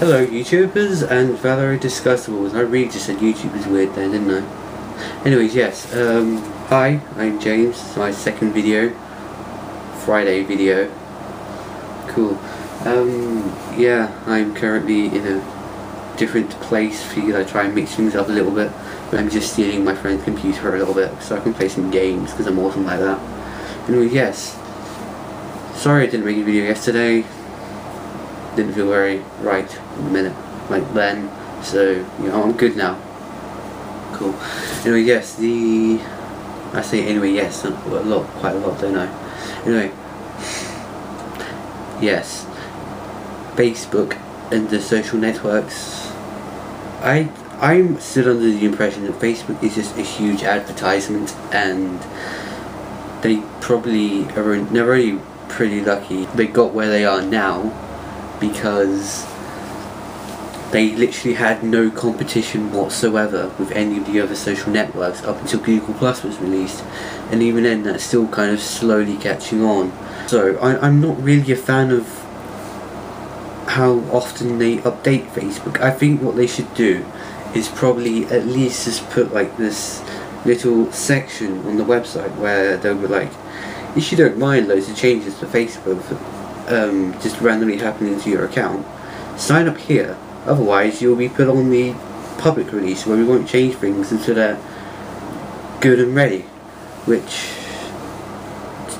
Hello YouTubers and fellow Discussables. I really just said YouTube is weird there, didn't I? Anyways, yes, hi, I'm James. It's my second video. Friday video. Cool. Yeah, I'm currently in a different place because I try and mix things up a little bit. But I'm just stealing my friend's computer a little bit so I can play some games because I'm awesome like that. Anyway, yes. Sorry I didn't make a video yesterday. Didn't feel very right in a minute, like then, so, you know, I'm good now. Cool. Anyway, yes, I say anyway, yes, quite a lot, don't I? Anyway, yes, Facebook and the social networks. I'm still under the impression that Facebook is just a huge advertisement, and they probably are, they're really pretty lucky they got where they are now, because they literally had no competition whatsoever with any of the other social networks up until Google Plus was released, and even then that's still kind of slowly catching on. So I'm not really a fan of how often they update Facebook. I think what they should do is probably at least just put like this little section on the website where they'll be like, if you don't mind loads of changes to Facebook just randomly happening to your account, sign up here, otherwise you'll be put on the public release where we won't change things until they're good and ready, which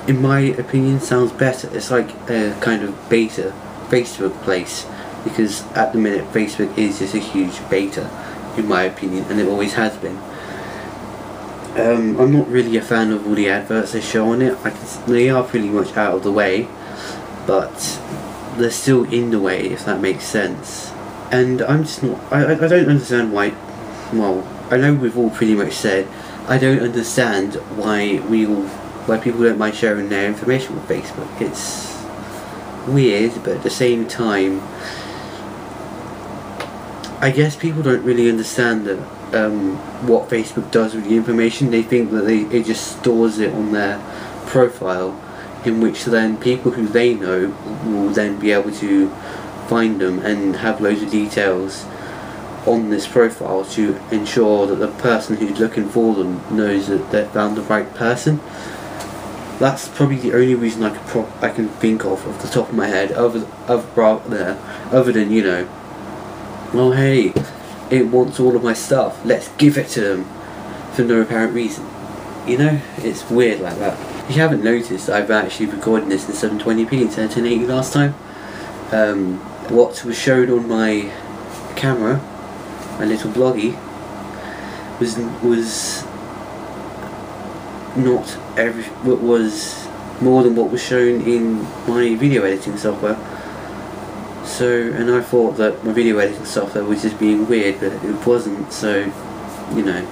in my opinion sounds better. It's like a kind of beta Facebook place, because at the minute Facebook is just a huge beta in my opinion, and it always has been. I'm not really a fan of all the adverts they show on it. They are pretty much out of the way, but they're still in the way, if that makes sense. And I'm just not, I don't understand why, well, I know we've all pretty much said, I don't understand why people don't mind sharing their information with Facebook. It's weird, but at the same time, I guess people don't really understand that what Facebook does with the information. They think that it just stores it on their profile, in which then people who they know will then be able to find them and have loads of details on this profile to ensure that the person who's looking for them knows that they've found the right person. That's probably the only reason I can think of off the top of my head, other than, you know, well, hey, it wants all of my stuff, let's give it to them for no apparent reason. You know, it's weird like that. If you haven't noticed, I've actually recorded this in 720p instead of 1080 last time. What was showed on my camera, my little bloggy, was more than what was shown in my video editing software. So, and I thought that my video editing software was just being weird, but it wasn't. So, you know,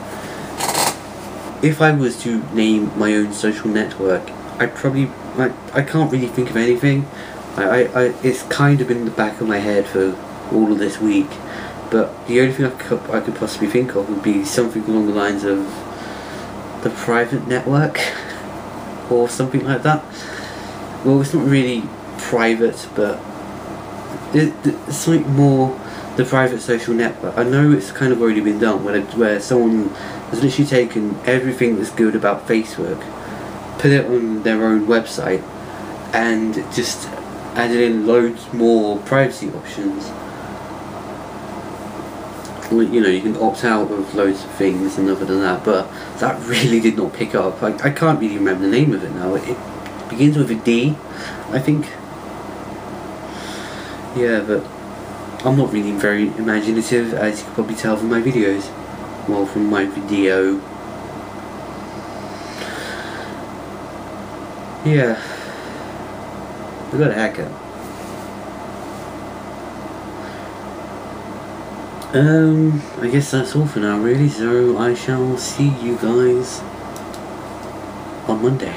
if I was to name my own social network, I'd probably, I can't really think of anything. It's kind of in the back of my head for all of this week, but the only thing I could possibly think of would be something along the lines of the private network, or something like that. Well, it's not really private, but it's like more the private social network. I know it's kind of already been done, where someone has literally taken everything that's good about Facebook, put it on their own website, and just added in loads more privacy options. Well, you know, you can opt out of loads of things and other than that, but that really did not pick up. I can't really remember the name of it now. It begins with a D, I think. Yeah, but I'm not really very imaginative, as you can probably tell from my videos. Well, from my video. Yeah. I got a haircut. I guess that's all for now, really, so I shall see you guys on Monday.